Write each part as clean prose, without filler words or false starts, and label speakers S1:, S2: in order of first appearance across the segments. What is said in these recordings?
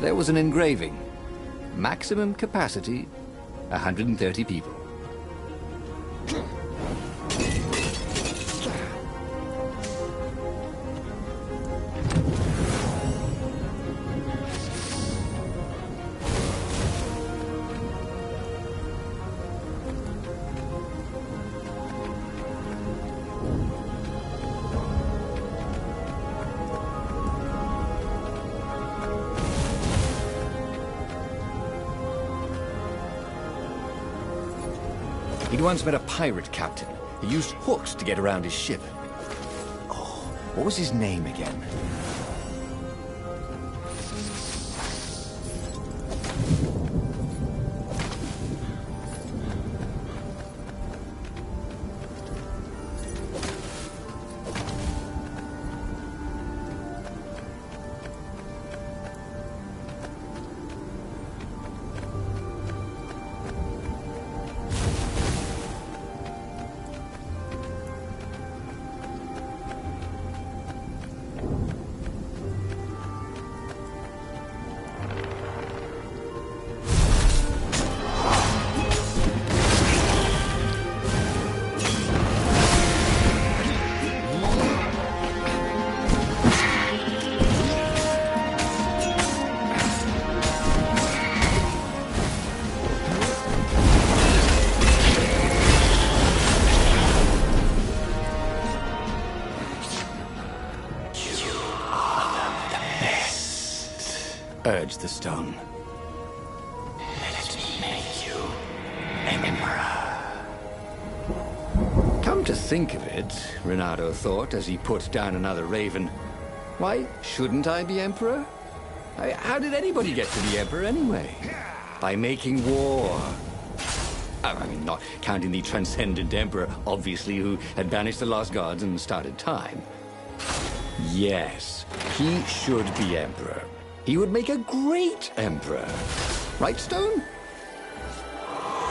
S1: there was an engraving. Maximum capacity, 130 people. He'd once met a pirate captain. He used hooks to get around his ship. Oh, what was his name again? Urged the stone.
S2: Let me make you Emperor.
S1: Come to think of it, Renato thought as he put down another raven, why shouldn't I be Emperor? How did anybody get to be Emperor anyway? By making war. I mean, not counting the transcendent Emperor, obviously, who had banished the lost gods and started time. Yes, he should be Emperor. He would make a great Emperor. Right, Stone?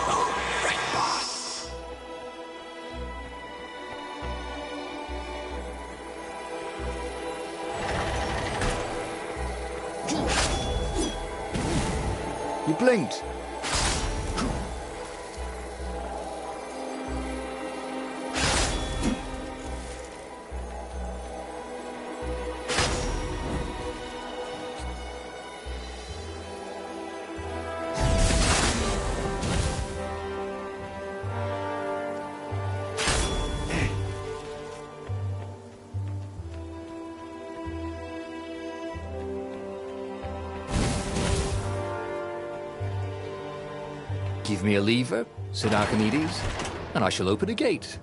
S2: Oh, right, boss.
S1: You blinked. Give me a lever, said Archimedes, and I shall open a gate.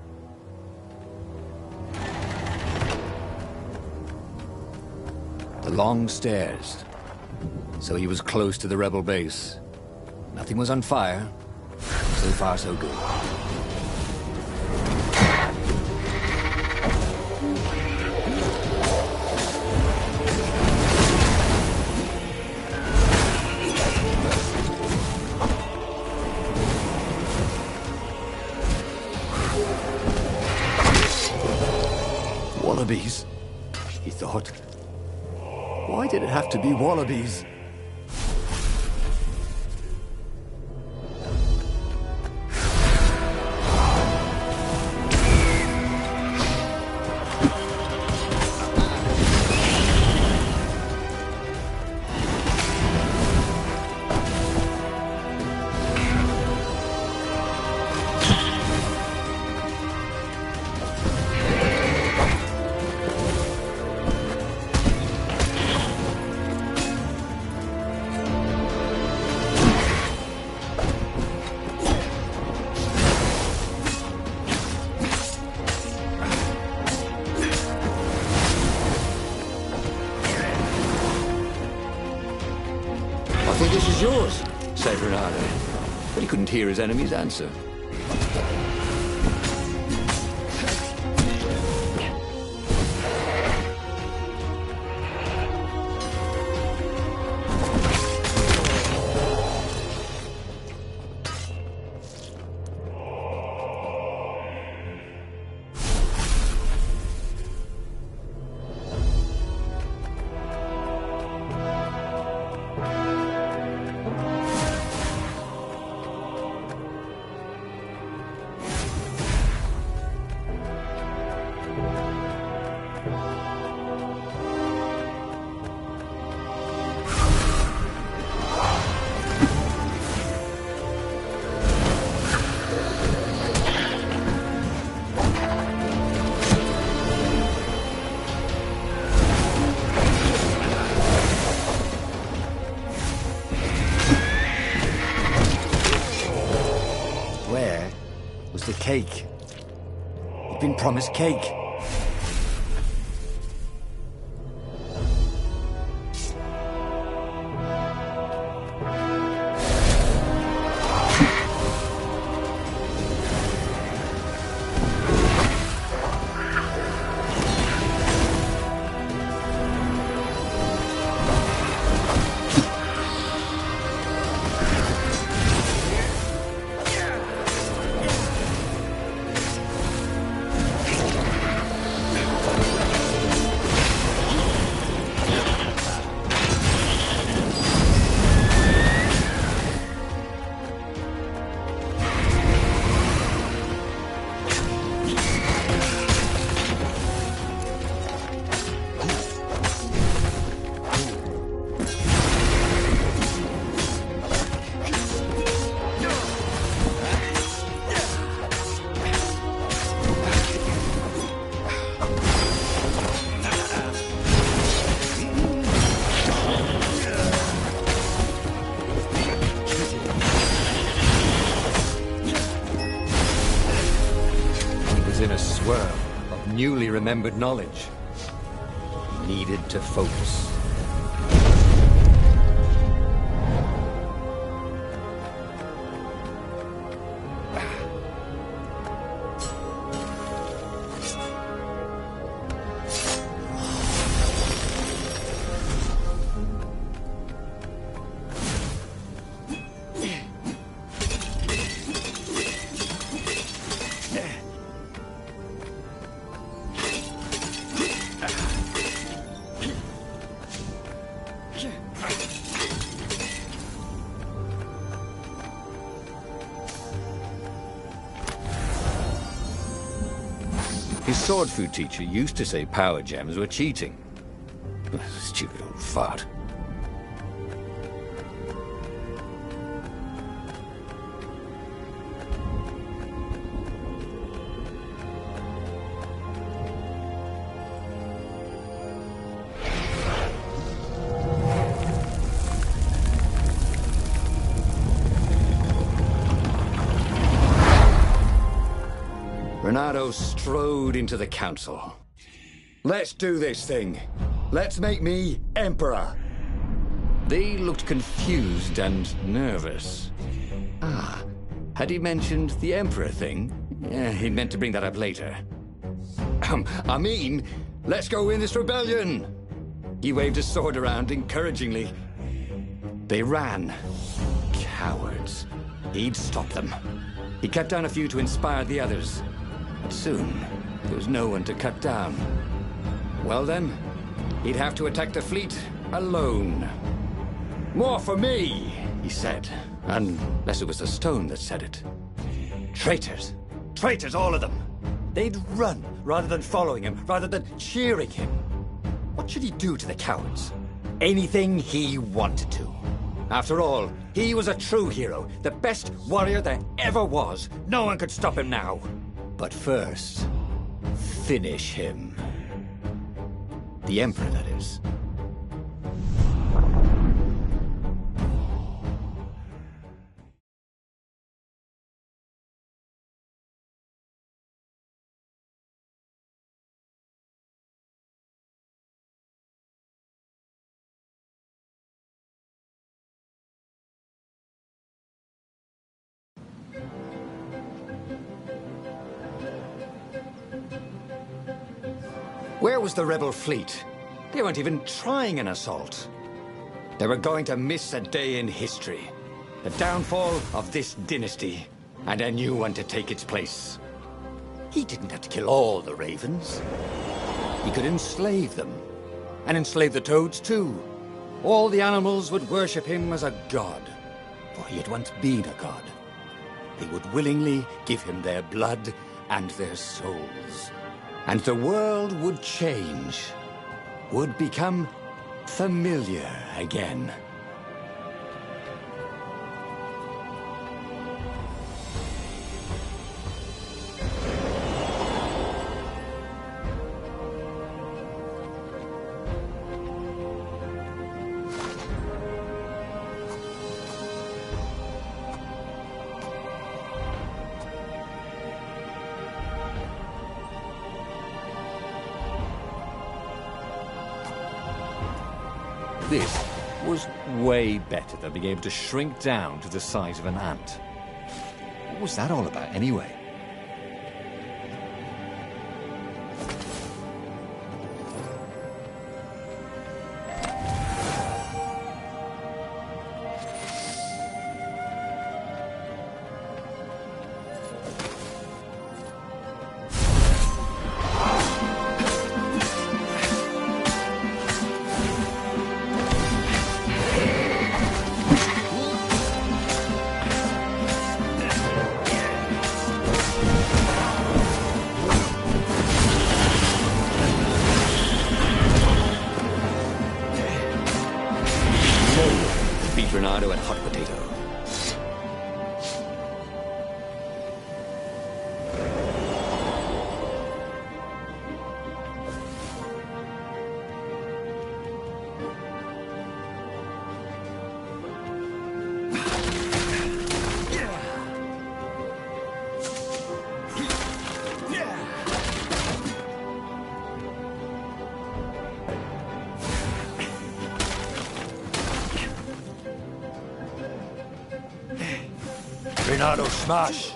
S1: The long stairs. So he was close to the rebel base. Nothing was on fire. So far, so good. Wallabies, he thought. Why did it have to be wallabies? I think this is yours, said Renato, but he couldn't hear his enemy's answer. cake. He'd been promised cake. Newly remembered knowledge. He needed to focus. His sword food teacher used to say power gems were cheating. Stupid old fart. Renato strode into the council. Let's do this thing. Let's make me Emperor. They looked confused and nervous. Ah, had he mentioned the Emperor thing? Yeah, he meant to bring that up later. I mean, let's go win this rebellion. He waved his sword around encouragingly. They ran. Cowards. He'd stop them. He cut down a few to inspire the others. But soon, there was no one to cut down. Well then, he'd have to attack the fleet alone. More for me, he said. Unless it was the stone that said it. Traitors. Traitors, all of them. They'd run rather than following him, rather than cheering him. What should he do to the cowards? Anything he wanted to. After all, he was a true hero, the best warrior there ever was. No one could stop him now. But first, finish him. The Emperor, that is. Where was the rebel fleet? They weren't even trying an assault. They were going to miss a day in history. The downfall of this dynasty, and a new one to take its place. He didn't have to kill all the ravens. He could enslave them. And enslave the toads, too. All the animals would worship him as a god. For he had once been a god. They would willingly give him their blood and their souls. And the world would change, would become familiar again.
S3: This was way better than being able to shrink down to the size of an ant. What was that all about, anyway?
S1: Reynardo and hot potato.
S3: Reynardo, smash!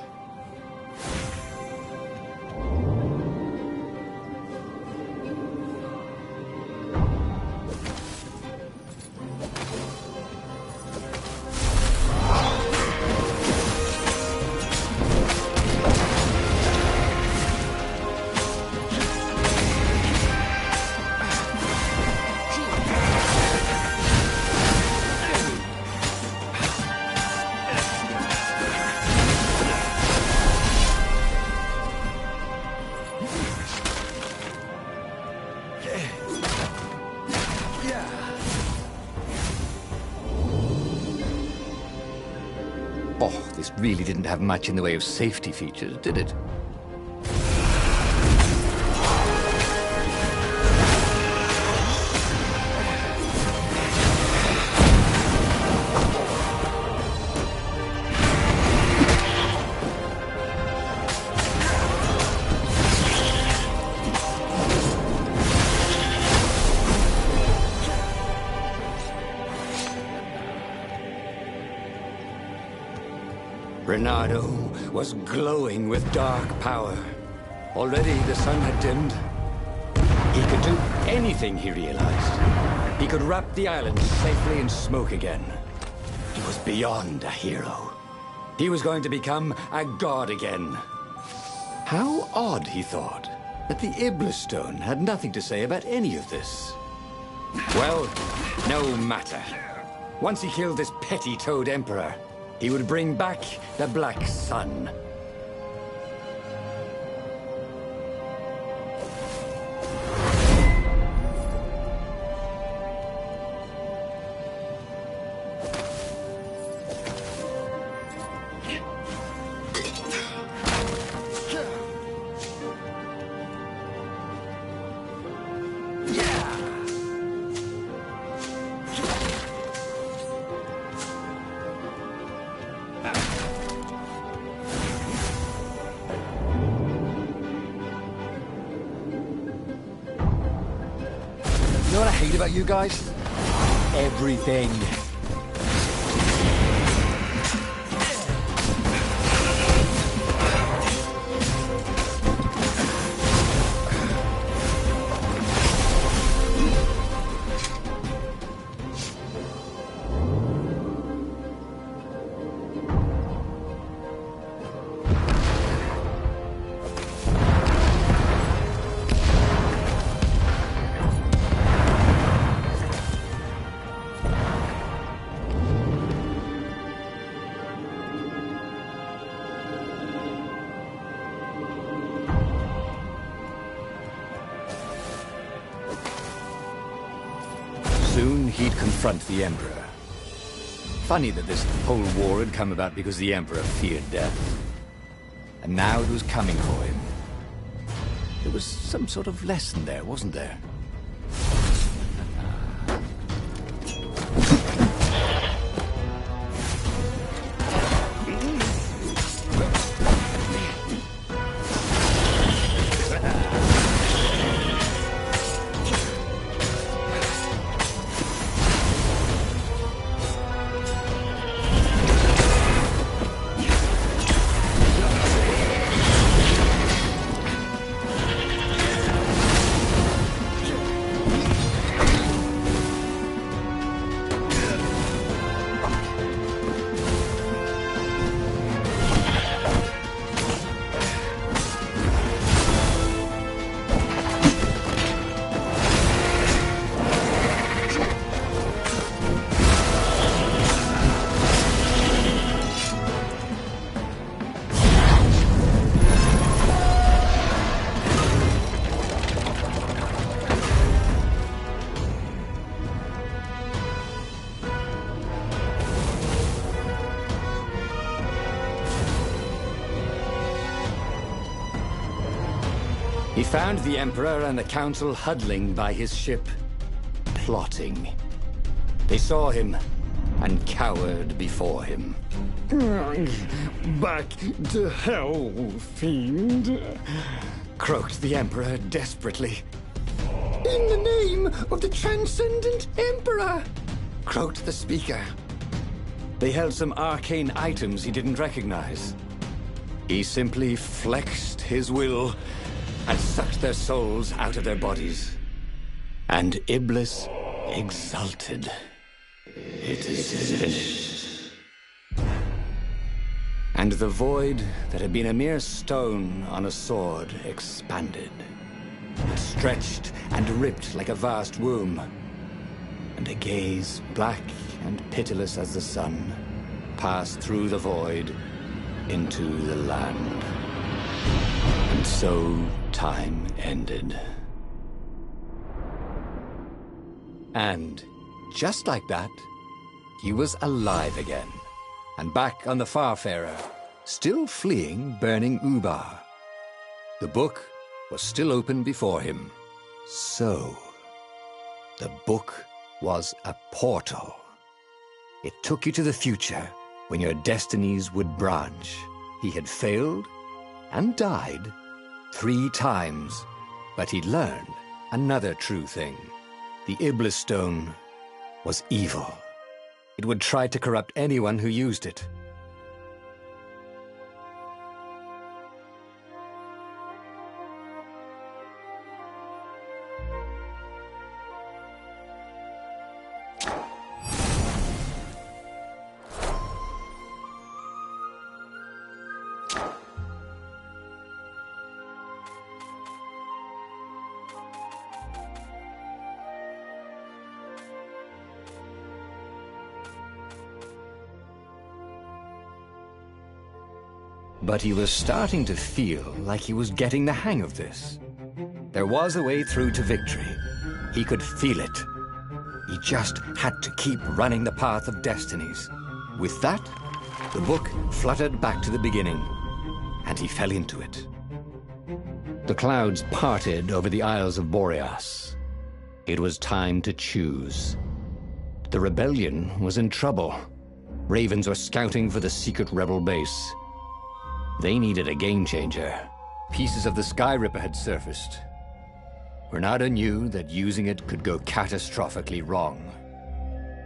S1: Oh, this really didn't have much in the way of safety features, did it? Reynardo was glowing with dark power. Already the sun had dimmed. He could do anything, he realized. He could wrap the island safely in smoke again. He was beyond a hero. He was going to become a god again. How odd, he thought, that the Iblis Stone had nothing to say about any of this. Well, no matter. Once he killed this petty Toad Emperor, he would bring back the Black Sun.
S3: You know what I hate about you guys? Everything.
S1: Soon he'd confront the Emperor. Funny that this whole war had come about because the Emperor feared death. And now it was coming for him. There was some sort of lesson there, wasn't there? found the Emperor and the Council huddling by his ship, plotting. They saw him and cowered before him.
S4: Back to hell, fiend!
S1: Croaked the Emperor desperately. In the name of the Transcendent Emperor! Croaked the speaker. They held some arcane items he didn't recognize. He simply flexed his will and sucked their souls out of their bodies. And Iblis exulted. It is finished. And the void that had been a mere stone on a sword expanded. It stretched and ripped like a vast womb. And a gaze, black and pitiless as the sun, passed through the void into the land. And so time ended. And just like that, he was alive again, and back on the Farfarer, still fleeing burning Ubar. The book was still open before him. So, the book was a portal. It took you to the future, when your destinies would branch. He had failed and died 3 times, but he'd learned another true thing. The Iblis Stone was evil. It would try to corrupt anyone who used it. But he was starting to feel like he was getting the hang of this. There was a way through to victory. He could feel it. He just had to keep running the path of Destinies. With that, the book fluttered back to the beginning, and he fell into it. The clouds parted over the Isles of Boreas. It was time to choose. The rebellion was in trouble. Ravens were scouting for the secret rebel base. They needed a game-changer. Pieces of the Sky Ripper had surfaced. Renata knew that using it could go catastrophically wrong,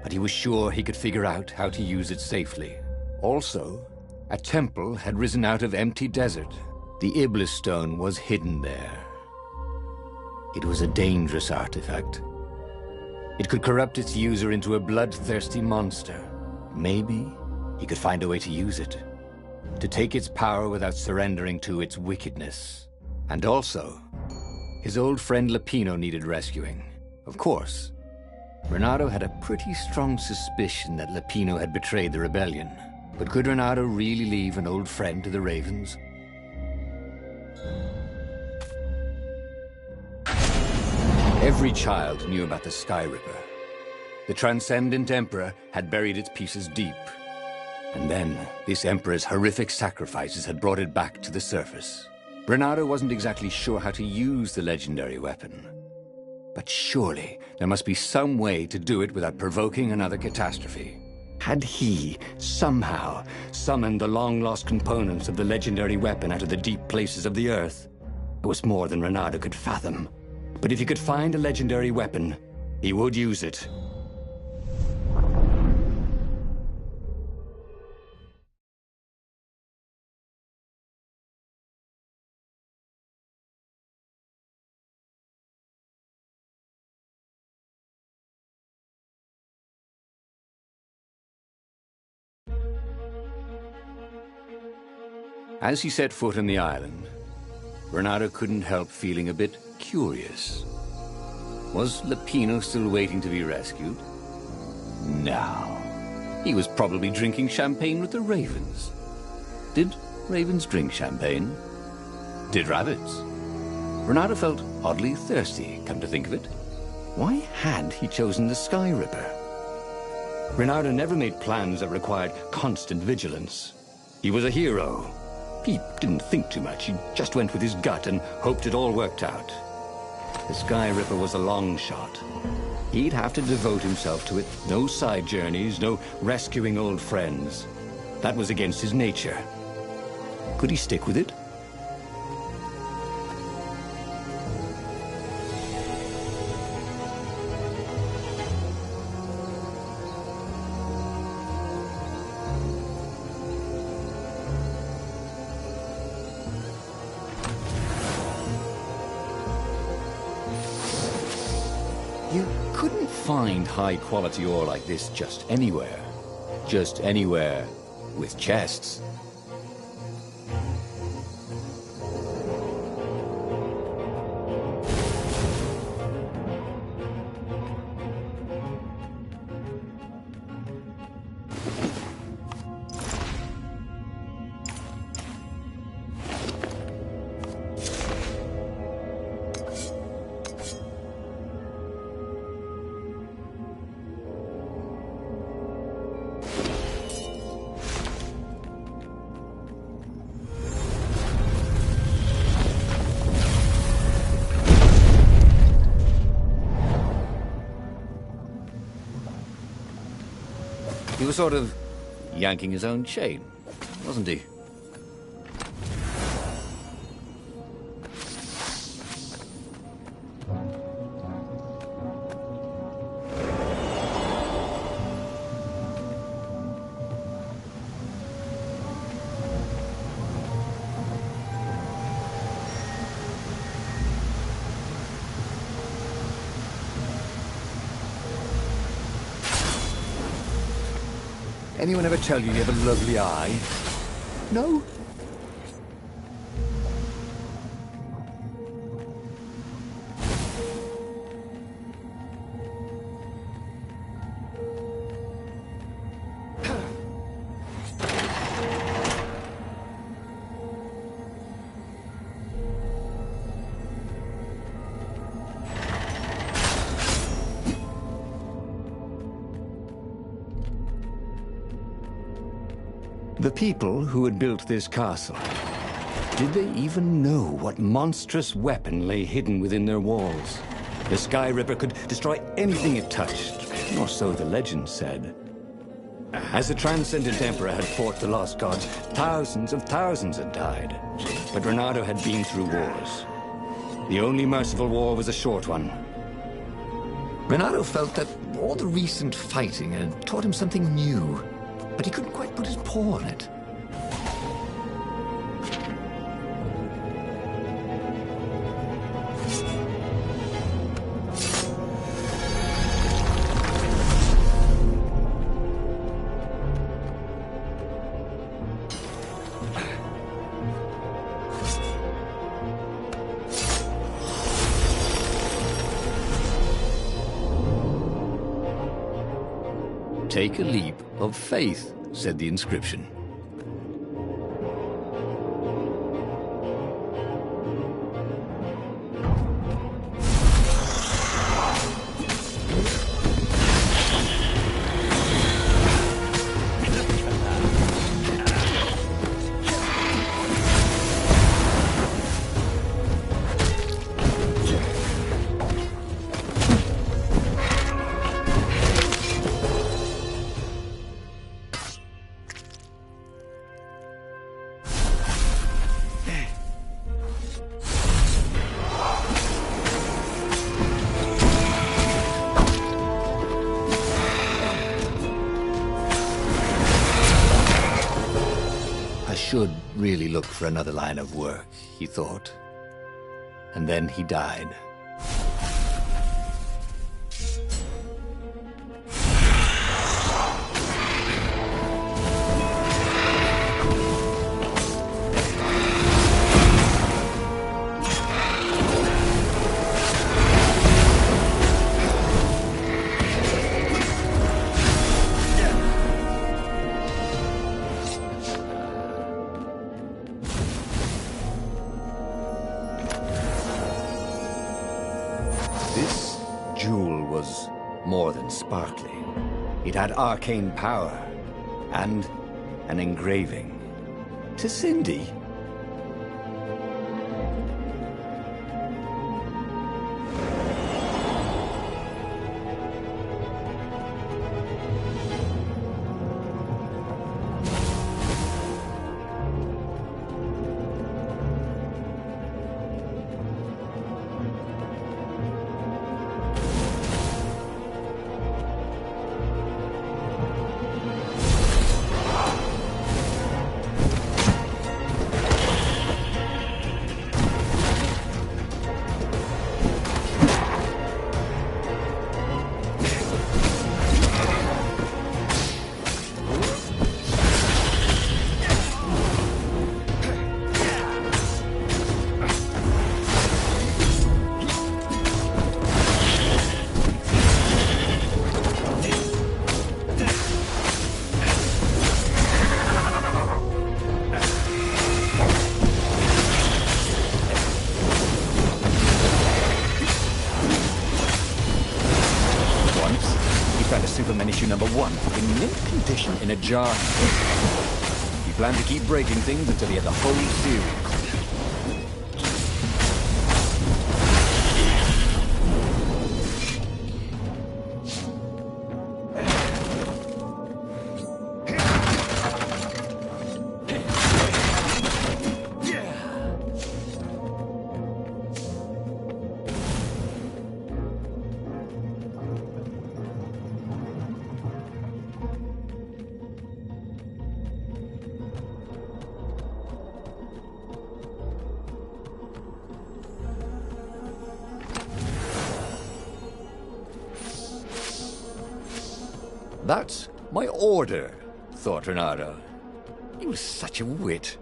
S1: but he was sure he could figure out how to use it safely. Also, a temple had risen out of empty desert. The Iblis Stone was hidden there. It was a dangerous artifact. It could corrupt its user into a bloodthirsty monster. Maybe he could find a way to use it, to take its power without surrendering to its wickedness. And also, his old friend Lupino needed rescuing. Of course, Renato had a pretty strong suspicion that Lupino had betrayed the rebellion. But could Renato really leave an old friend to the Ravens? Every child knew about the Sky Ripper. The Transcendent Emperor had buried its pieces deep. And then, this Emperor's horrific sacrifices had brought it back to the surface. Renato wasn't exactly sure how to use the legendary weapon. But surely, there must be some way to do it without provoking another catastrophe. Had he, somehow, summoned the long-lost components of the legendary weapon out of the deep places of the Earth? It was more than Renato could fathom. But if he could find a legendary weapon, he would use it. As he set foot on the island, Renato couldn't help feeling a bit curious. Was Lupino still waiting to be rescued? No. He was probably drinking champagne with the ravens. Did ravens drink champagne? Did rabbits? Renato felt oddly thirsty, come to think of it. Why had he chosen the Sky Ripper? Renato never made plans that required constant vigilance. He was a hero. He didn't think too much. He just went with his gut and hoped it all worked out. The Sky Ripper was a long shot. He'd have to devote himself to it. No side journeys, no rescuing old friends. That was against his nature. Could he stick with it? You couldn't find high-quality ore like this just anywhere. Just anywhere with chests. He was sort of yanking his own chain, wasn't he? Anyone ever tell you you have a lovely eye? No? The people who had built this castle, did they even know what monstrous weapon lay hidden within their walls? The Sky Ripper could destroy anything it touched, or so the legend said. As the Transcendent Emperor had fought the Lost Gods, thousands of thousands had died. But Renato had been through wars. The only merciful war was a short one. Renato felt that all the recent fighting had taught him something new, but he couldn't quite put his paw on it. Take a leap of faith, said the inscription. Should really look for another line of work, he thought. And then he died. This jewel was more than sparkling. It had arcane power and an engraving. To Cindy,
S3: found a Superman issue #1 in mint condition in a jar. He planned to keep breaking things until he had the whole series.
S1: That's my order, thought Renato. He was such a wit.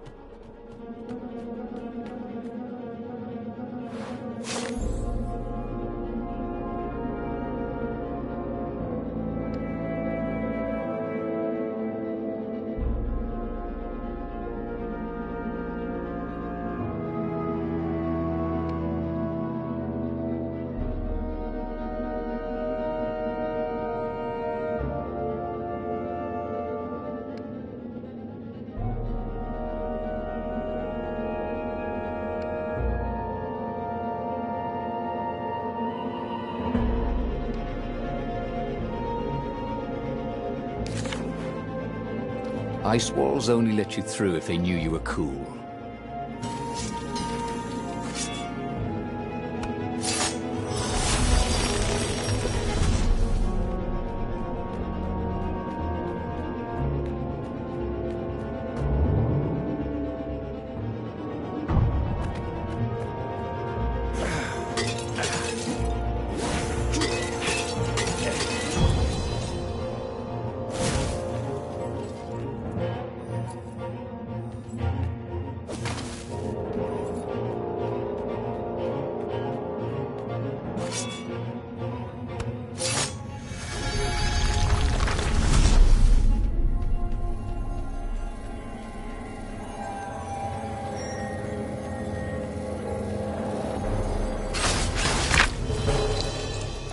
S1: Ice walls only let you through if they knew you were cool.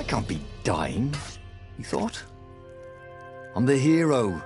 S1: Can't be dying, he thought. I'm the hero.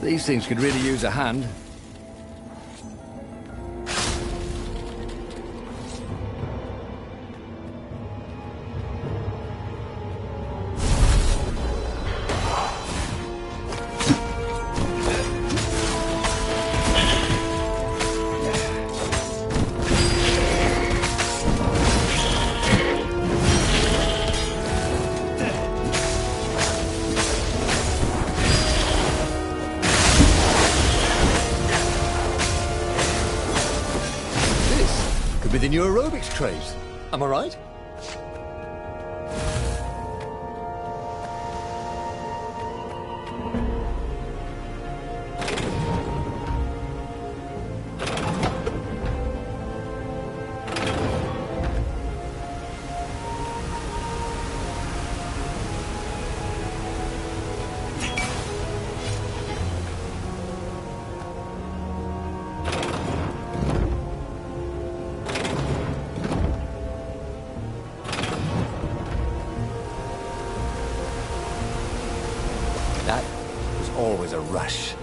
S1: These things could really use a hand. The new aerobics craze. Am I right? That was always a rush.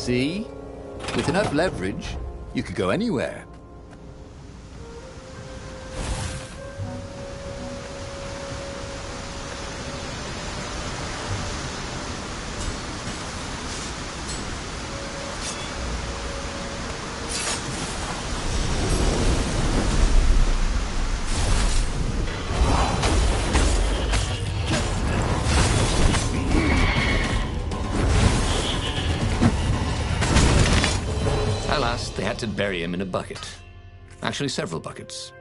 S3: See? With enough leverage, you could go anywhere.
S1: Alas, they had to bury him in a bucket. Actually, several buckets.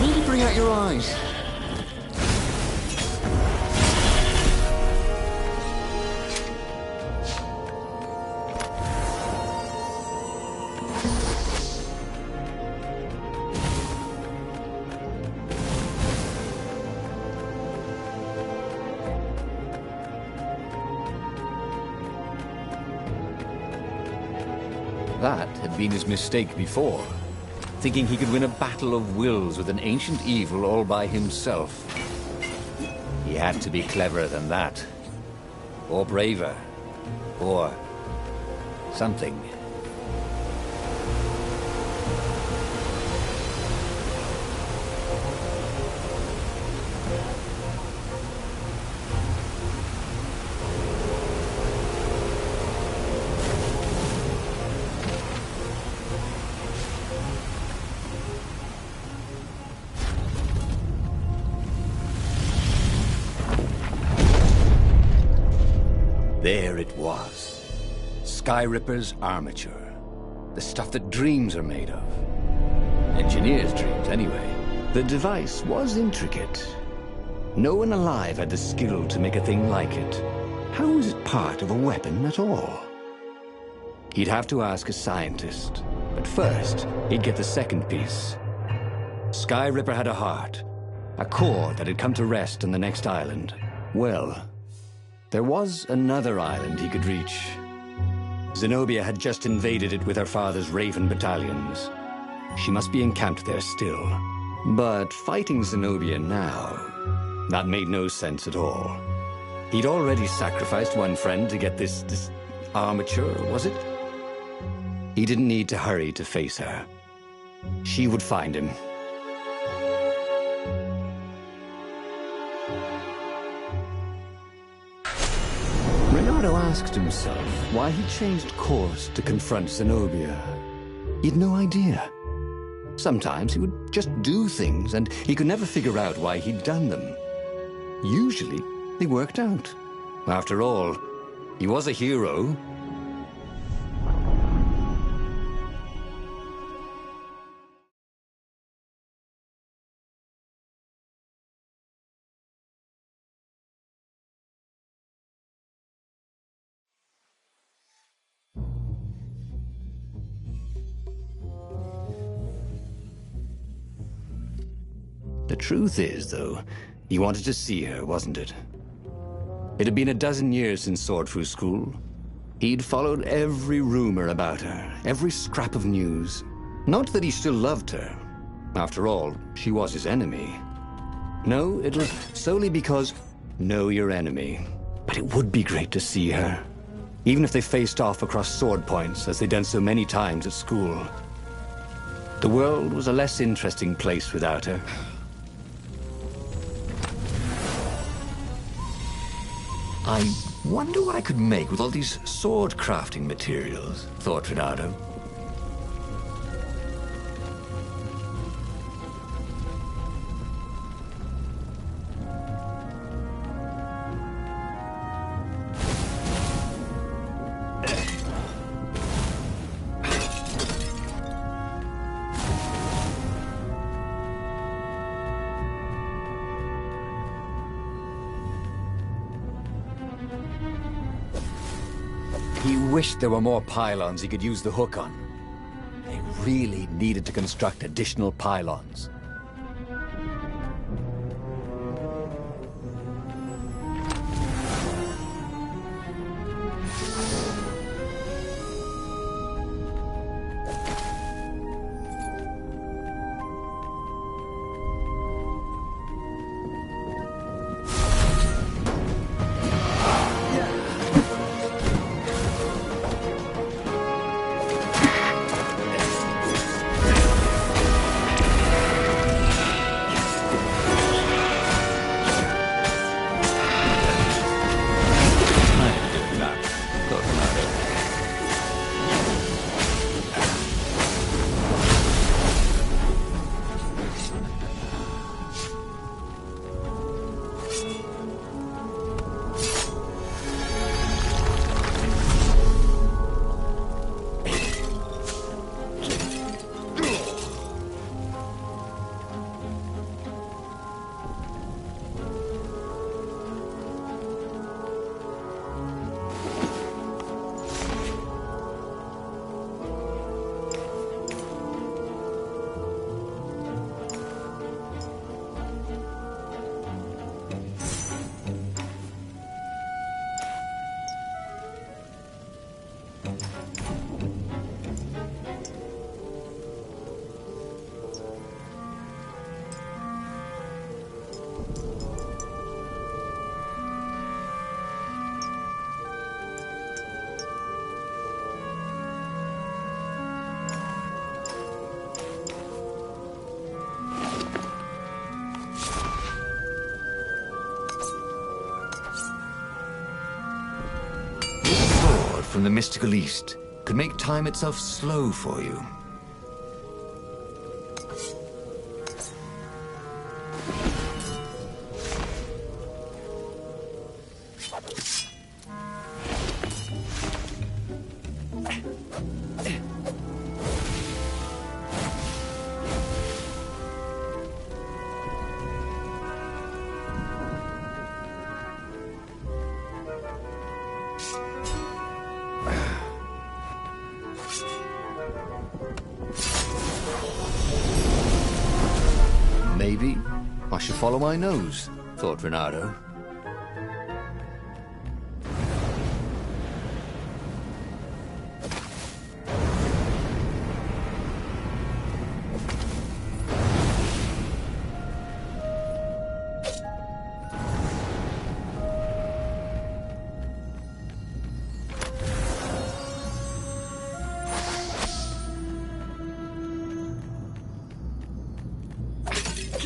S1: Really bring out your eyes.
S3: That had been his mistake before. Thinking he could win a battle of wills with an ancient evil all by himself. He had to be cleverer than that. Or braver. Or something. There it was. Skyripper's armature. The stuff that dreams are made of. Engineers' dreams, anyway.
S1: The device was intricate. No one alive had the skill to make a thing like it. How was it part of a weapon at all? He'd have to ask a scientist. But first, he'd get the second piece. Skyripper had a heart. A core that had come to rest on the next island. Well, there was another island he could reach. Zenobia had just invaded it with her father's Raven battalions. She must be encamped there still. But fighting Zenobia now, that made no sense at all. He'd already sacrificed one friend to get this armature, was it? He didn't need to hurry to face her. She would find him. Renato asked himself why he changed course to confront Zenobia. He'd no idea. Sometimes he would just do things, and he could never figure out why he'd done them. Usually, they worked out. After all, he was a hero. The truth is, though, he wanted to see her, wasn't it? It had been a dozen years since Swordfu School. He'd followed every rumor about her, every scrap of news. Not that he still loved her. After all, she was his enemy. No, it was solely because, know your enemy. But it would be great to see her. Even if they faced off across sword points, as they'd done so many times at school. The world was a less interesting place without her. I wonder what I could make with all these sword crafting materials, thought Renato.
S3: He wished there were more pylons he could use the hook on. They really needed to construct additional pylons.
S2: From the mystical East could make time itself slow for you.
S3: Maybe I should follow my nose, thought Renato.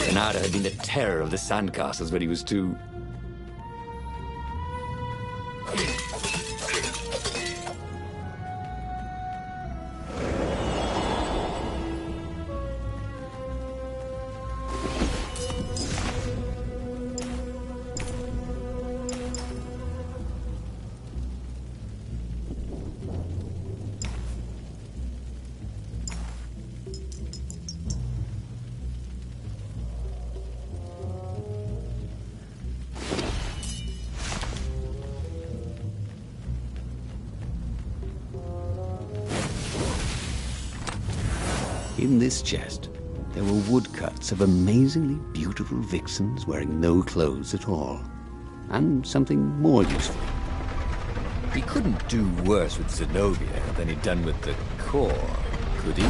S3: Renato had been the terror of the sandcastles when he was 2. In this chest, there were woodcuts of amazingly beautiful vixens wearing no clothes at all. And something more useful. He couldn't do worse with Zenobia than he'd done with the core, could he?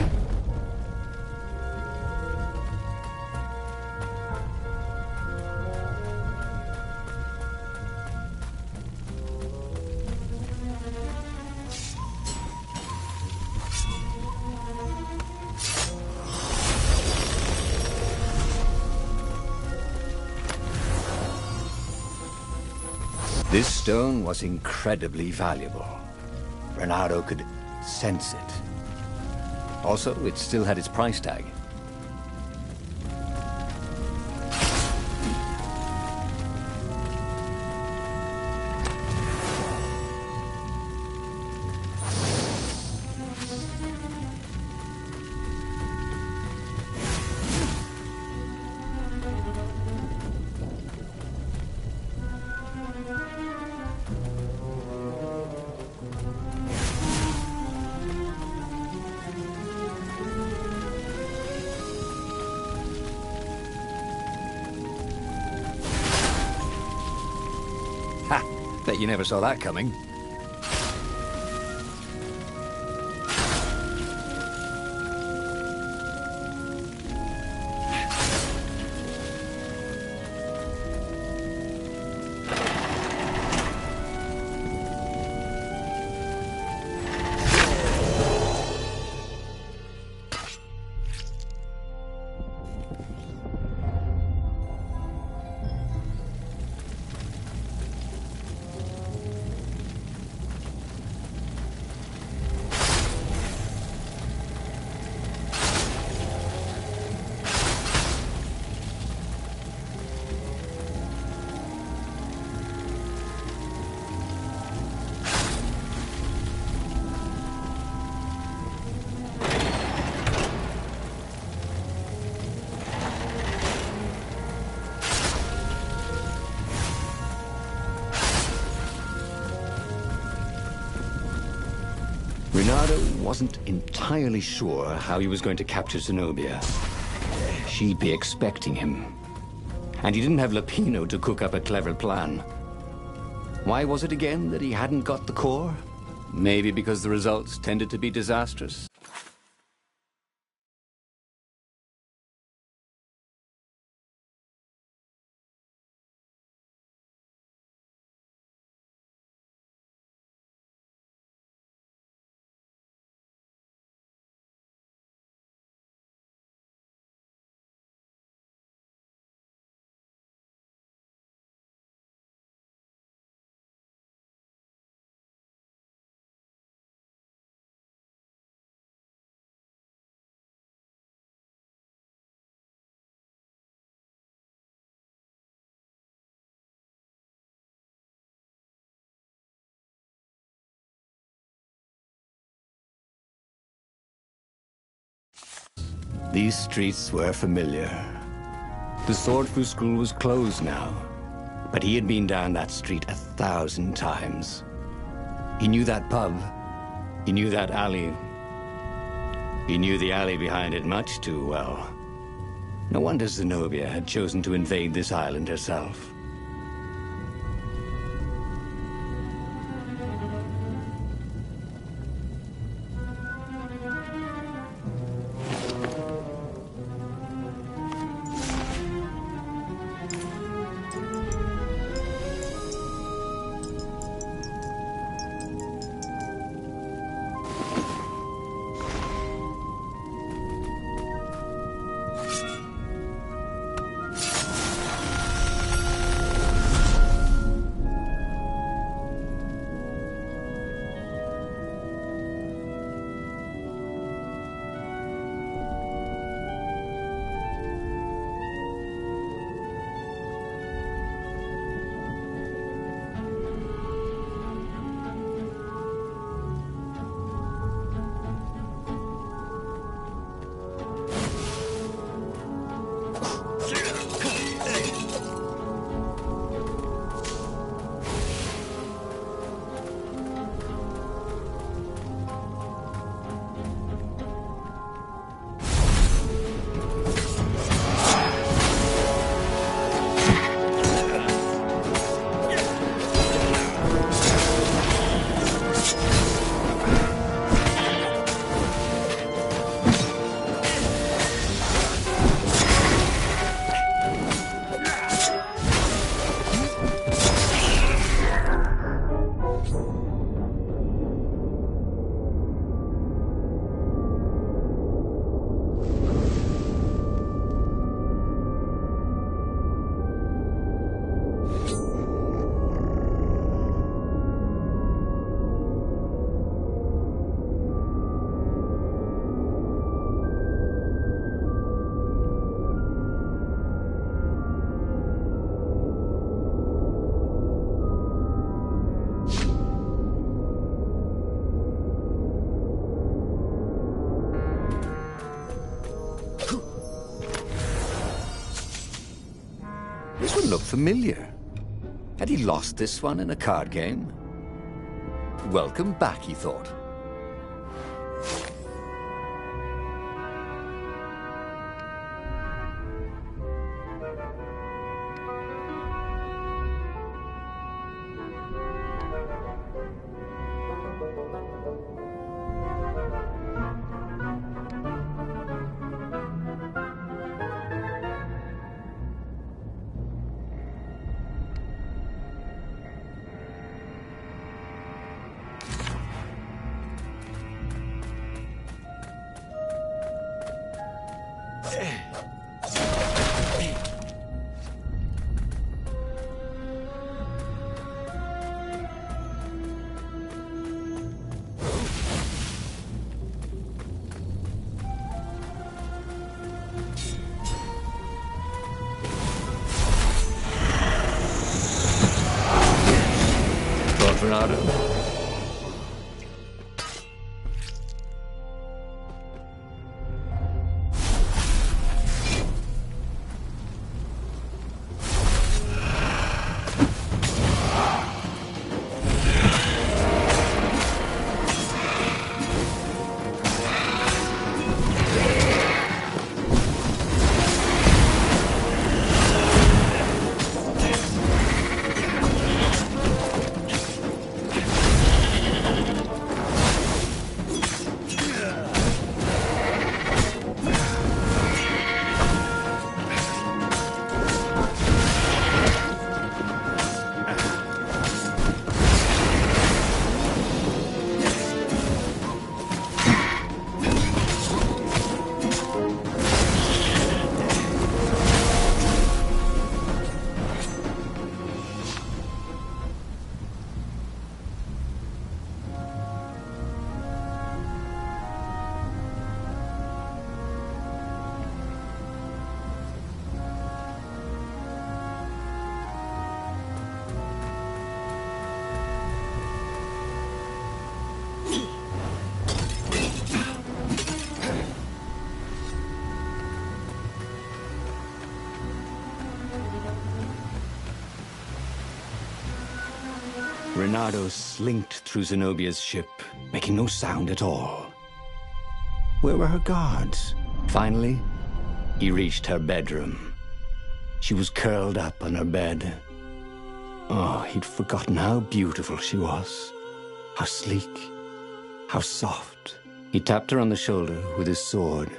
S3: This stone was incredibly valuable. Renato could sense it. Also, it still had its price tag. Ha! Bet you never saw that coming.
S1: Reynardo wasn't entirely sure how he was going to capture Zenobia. She'd be expecting him. And he didn't have Lapino to cook up a clever plan. Why was it again that he hadn't got the core?
S3: Maybe because the results tended to be disastrous.
S1: These streets were familiar. The Swordfu School was closed now, but he had been down that street 1,000 times. He knew that pub. He knew that alley. He knew the alley behind it much too well. No wonder Zenobia had chosen to invade this island herself.
S3: This one looked familiar. Had he lost this one in a card game? Welcome back, he thought. Renato.
S1: Renato slinked through Zenobia's ship, making no sound at all. Where were her guards? Finally, he reached her bedroom. She was curled up on her bed. Oh, he'd forgotten how beautiful she was. How sleek, how soft. He tapped her on the shoulder with his sword.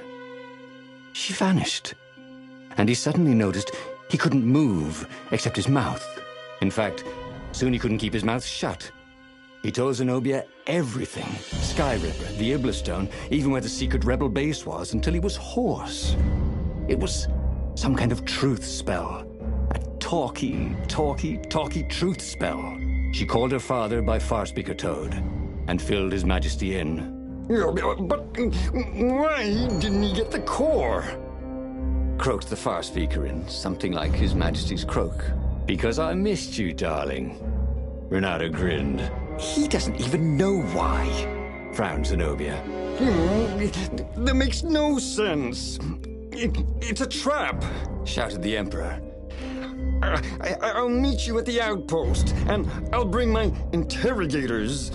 S1: She vanished. And he suddenly noticed he couldn't move except his mouth. In fact, soon he couldn't keep his mouth shut. He told Zenobia everything. Skyripper, the Iblastone, even where the secret rebel base was, until he was hoarse. It was some kind of truth spell. A talky truth spell. She called her father by Farspeaker Toad and filled His Majesty in.
S4: But why didn't he get the core?
S1: Croaked the Farspeaker in, something like His Majesty's croak. Because I missed you, darling. Renato grinned. He doesn't even know why, frowned Zenobia.
S4: That makes no sense. It's a trap,
S1: shouted the Emperor.
S4: I'll meet you at the outpost, and I'll bring my interrogators.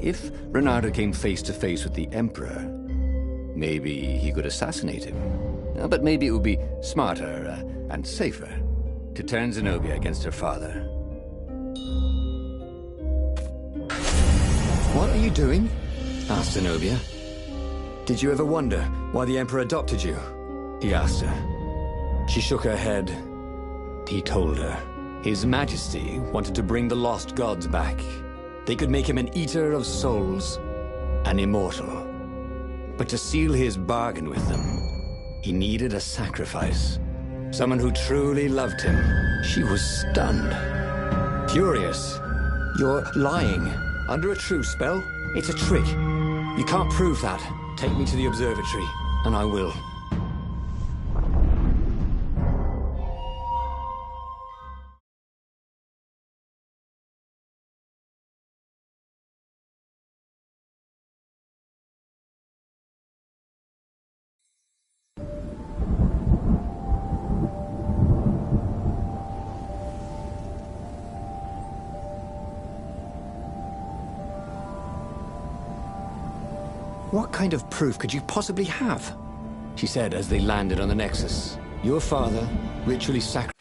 S1: If Renato came face to face with the Emperor, maybe he could assassinate him. But maybe it would be smarter and safer to turn Zenobia against her father. What are you doing? Asked Zenobia. Did you ever wonder why the Emperor adopted you? He asked her. She shook her head. He told her. His Majesty wanted to bring the lost gods back. They could make him an eater of souls, an immortal. But to seal his bargain with them, he needed a sacrifice. Someone who truly loved him. She was stunned. Furious. You're lying. Under a truth spell? It's a trick. You can't prove that. Take me to the observatory, and I will. What kind of proof could you possibly have? She said as they landed on the Nexus. Your father ritually sacrificed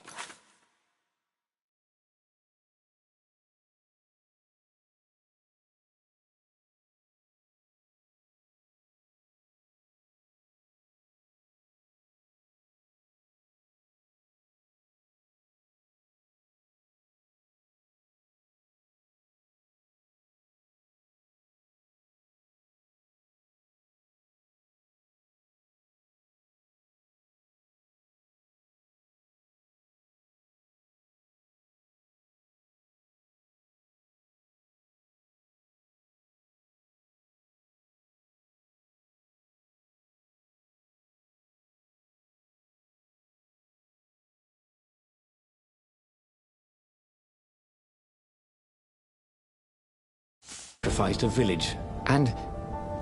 S1: sacrificed a village. And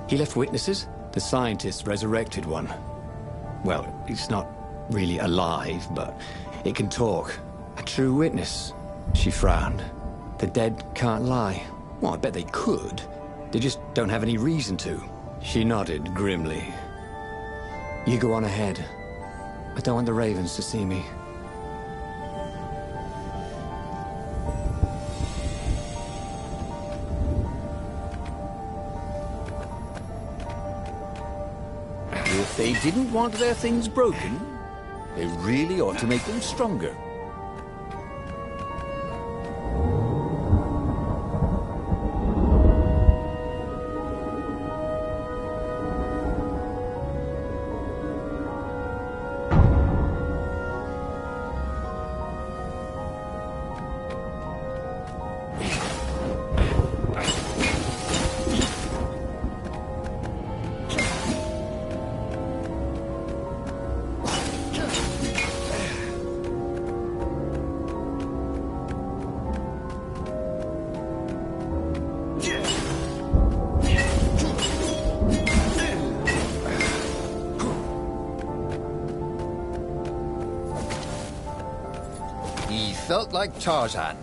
S1: he left witnesses? The scientists resurrected one. Well, it's not really alive, but it can talk. A true witness. She frowned. The dead can't lie. Well, I bet they could. They just don't have any reason to. She nodded grimly. You go on ahead. I don't want the ravens to see me.
S3: If they didn't want their things broken, they really ought to make them stronger. He felt like Tarzan.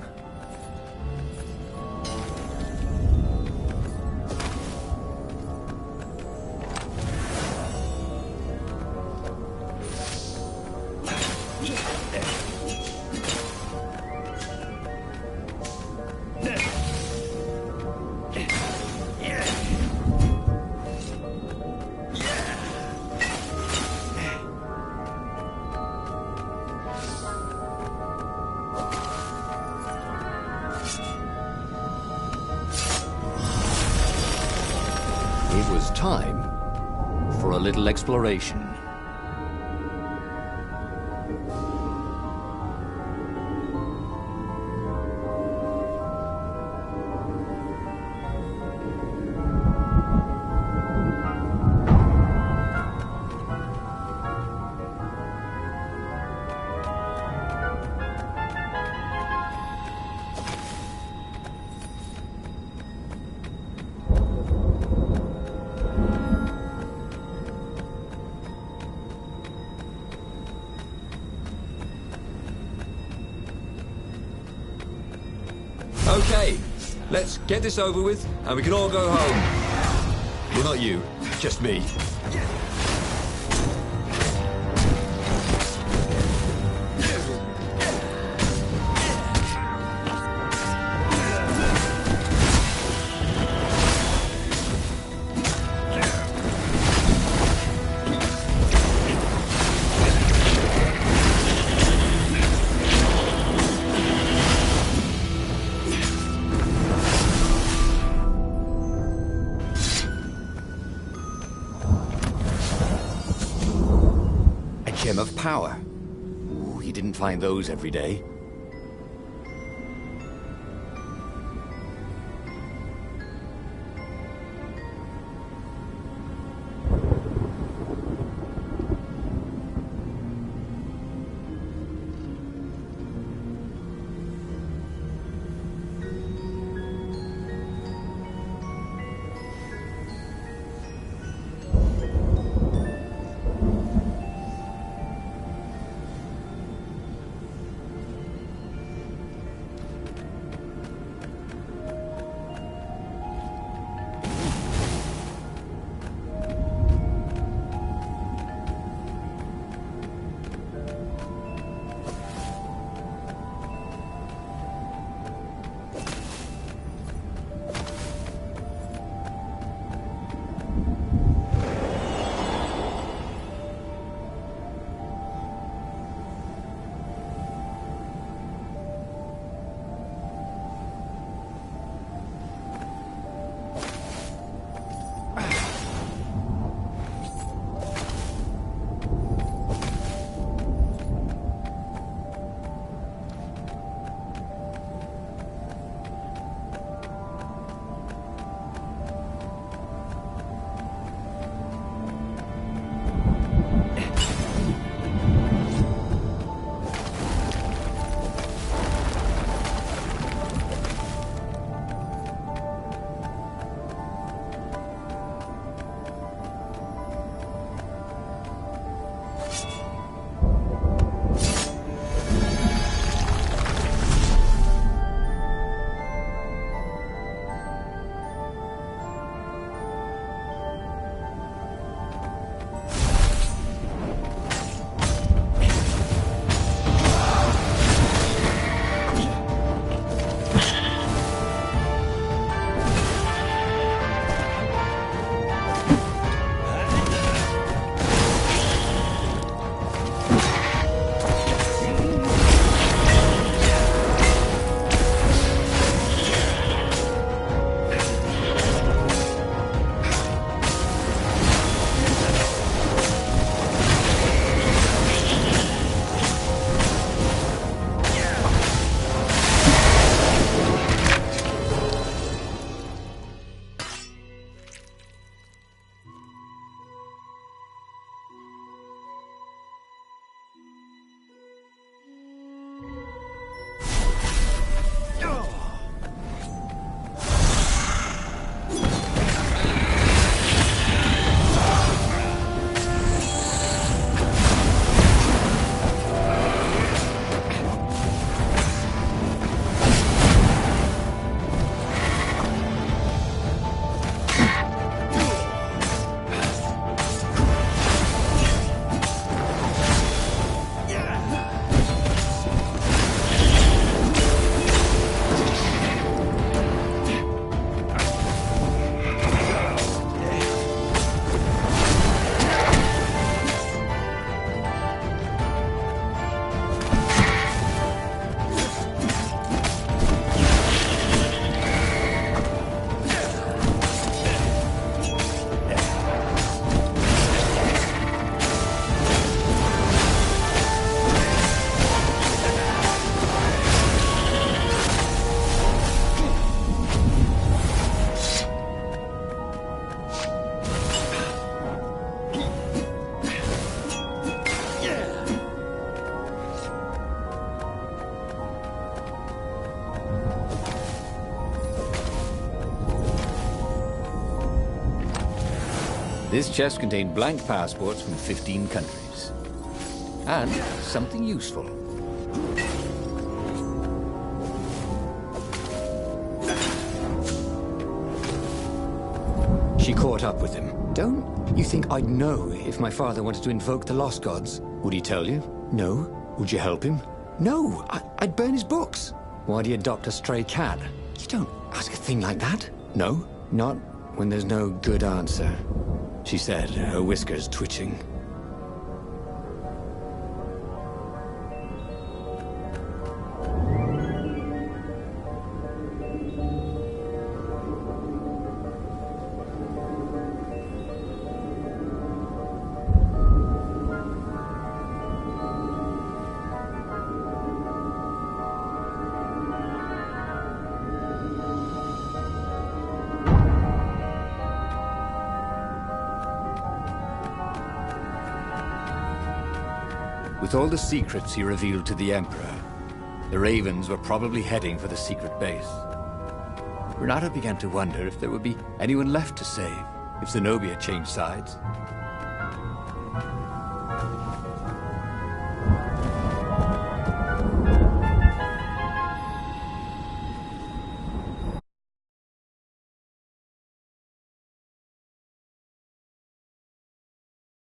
S3: It was time for a little exploration.
S4: Okay, let's get this over with, and we can all go home. Well, not you, just me.
S3: Gem of power. Ooh, you didn't find those every day. This chest contained blank passports from 15 countries. And something useful.
S1: She caught up with him. Don't you think I'd know if my father wanted to invoke the Lost Gods? Would he tell you? No. Would you help him? No. I'd burn his books. Why'd he adopt a stray cat? You don't ask a thing like that. No. Not when there's no good answer, she said, her whiskers twitching.
S3: With all the secrets he revealed to the Emperor, the Ravens were probably heading for the secret base. Renato began to wonder if there would be anyone left to save, if Zenobia changed sides.